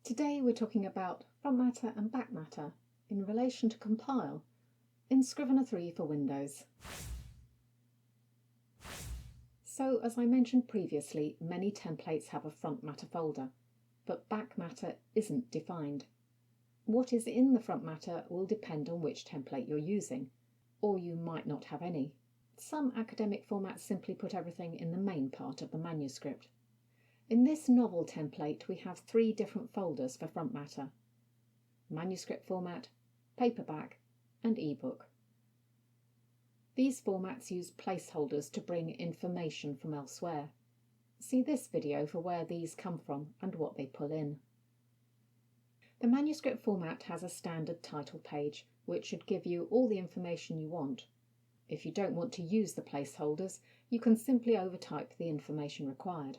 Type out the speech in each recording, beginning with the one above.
Today we're talking about front matter and back matter in relation to compile in Scrivener 3 for Windows. So, as I mentioned previously, many templates have a front matter folder, but back matter isn't defined. What is in the front matter will depend on which template you're using, or you might not have any. Some academic formats simply put everything in the main part of the manuscript. In this novel template, we have 3 different folders for front matter: manuscript format, paperback, and ebook. These formats use placeholders to bring information from elsewhere. See this video for where these come from and what they pull in. The manuscript format has a standard title page, which should give you all the information you want. If you don't want to use the placeholders, you can simply overtype the information required.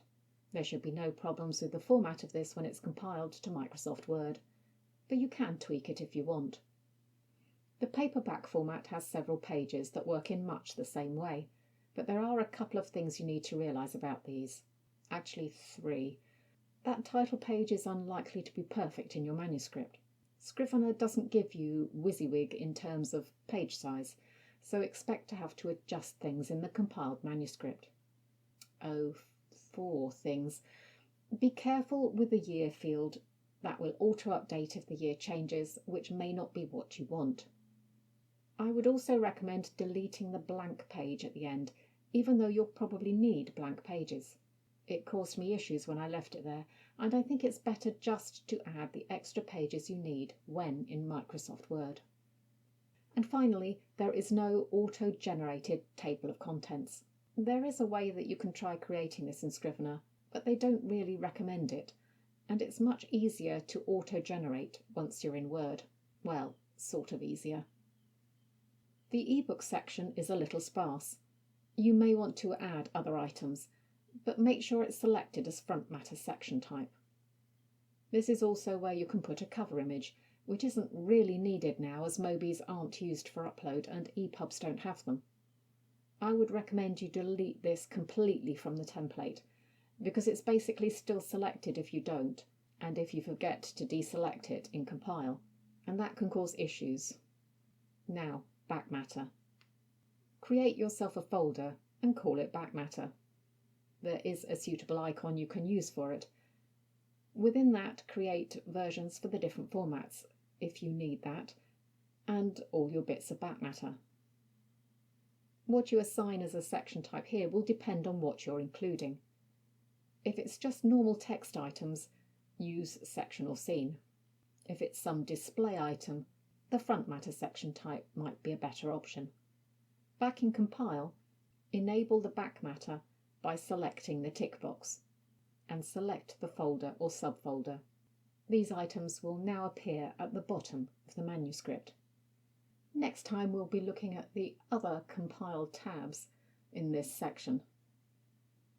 There should be no problems with the format of this when it's compiled to Microsoft Word, but you can tweak it if you want. The paperback format has several pages that work in much the same way, but there are a couple of things you need to realise about these. Actually 3. That title page is unlikely to be perfect in your manuscript. Scrivener doesn't give you WYSIWYG in terms of page size, so expect to have to adjust things in the compiled manuscript. 4 things. Be careful with the year field. That will auto-update if the year changes, which may not be what you want. I would also recommend deleting the blank page at the end, even though you'll probably need blank pages. It caused me issues when I left it there, and I think it's better just to add the extra pages you need when in Microsoft Word. And finally, there is no auto-generated table of contents. There is a way that you can try creating this in Scrivener, but they don't really recommend it, and it's much easier to auto-generate once you're in Word. Well, sort of easier. The ebook section is a little sparse. You may want to add other items, but make sure it's selected as front matter section type. This is also where you can put a cover image, which isn't really needed now as Mobies aren't used for upload and EPUBs don't have them. I would recommend you delete this completely from the template, because it's basically still selected if you don't, and if you forget to deselect it in compile, and that can cause issues. Now, back matter. Create yourself a folder and call it back matter. There is a suitable icon you can use for it. Within that, create versions for the different formats, if you need that, and all your bits of back matter. What you assign as a section type here will depend on what you're including. If it's just normal text items, use section or scene. If it's some display item, the front matter section type might be a better option. Back in compile, enable the back matter by selecting the tick box and select the folder or subfolder. These items will now appear at the bottom of the manuscript. Next time we'll be looking at the other compiled tabs in this section.